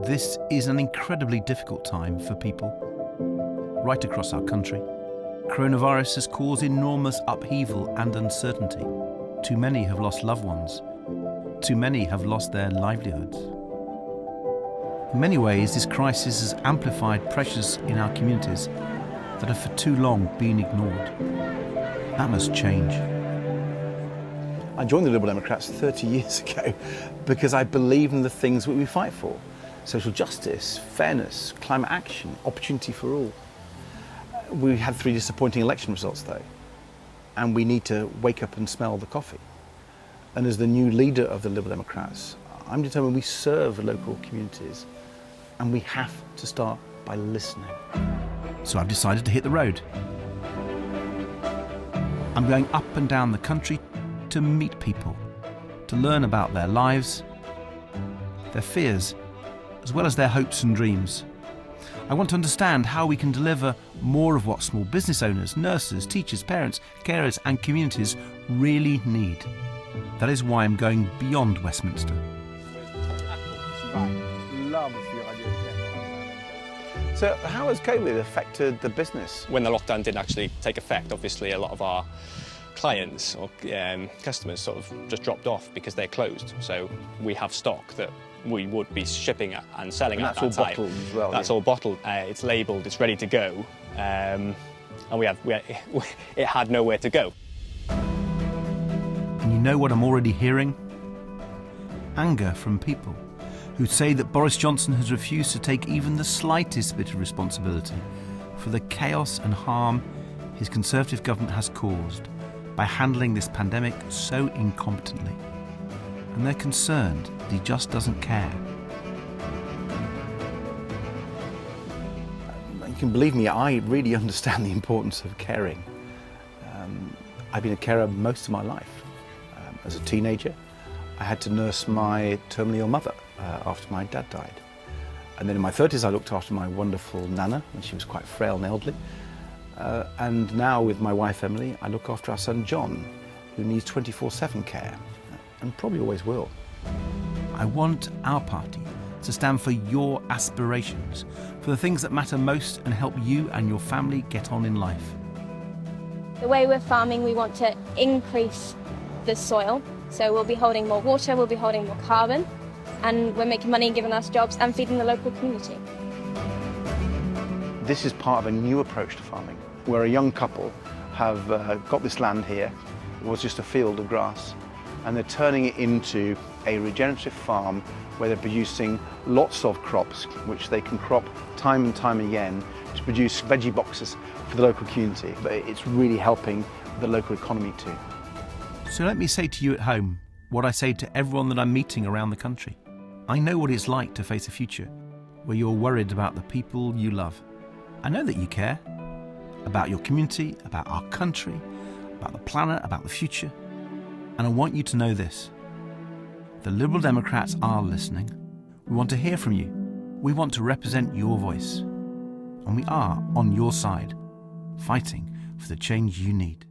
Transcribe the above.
This is an incredibly difficult time for people right across our country. Coronavirus has caused enormous upheaval and uncertainty. Too many have lost loved ones. Too many have lost their livelihoods. In many ways, this crisis has amplified pressures in our communities that have for too long been ignored. That must change. I joined the Liberal Democrats 30 years ago because I believe in the things that we fight for. Social justice, fairness, climate action, opportunity for all. We had 3 disappointing election results though, and we need to wake up and smell the coffee. And as the new leader of the Liberal Democrats, I'm determined we serve local communities, and we have to start by listening. So I've decided to hit the road. I'm going up and down the country to meet people, to learn about their lives, their fears, as well as their hopes and dreams. I want to understand how we can deliver more of what small business owners, nurses, teachers, parents, carers and communities really need. That is why I'm going beyond Westminster. So how has COVID affected the business? When the lockdown didn't actually take effect, obviously a lot of our clients or customers sort of just dropped off because they're closed. So we have stock that we would be shipping and selling at that time. That's all bottled as well? That's all bottled. It's labelled, it's ready to go. And it had nowhere to go. And you know what I'm already hearing? Anger from people who say that Boris Johnson has refused to take even the slightest bit of responsibility for the chaos and harm his Conservative government has caused by handling this pandemic so incompetently. And they're concerned that he just doesn't care. You can believe me, I really understand the importance of caring. I've been a carer most of my life. As a teenager, I had to nurse my terminally ill mother after my dad died. And then in my 30s, I looked after my wonderful Nana when she was quite frail and elderly. And now with my wife, Emily, I look after our son, John, who needs 24/7 care, and probably always will. I want our party to stand for your aspirations, for the things that matter most and help you and your family get on in life. The way we're farming, we want to increase the soil. So we'll be holding more water, we'll be holding more carbon, and we're making money and giving us jobs and feeding the local community. This is part of a new approach to farming, where a young couple have got this land here. It was just a field of grass, and they're turning it into a regenerative farm where they're producing lots of crops, which they can crop time and time again to produce veggie boxes for the local community. But it's really helping the local economy too. So let me say to you at home what I say to everyone that I'm meeting around the country. I know what it's like to face a future where you're worried about the people you love. I know that you care about your community, about our country, about the planet, about the future. And I want you to know this. The Liberal Democrats are listening. We want to hear from you. We want to represent your voice. And we are on your side, fighting for the change you need.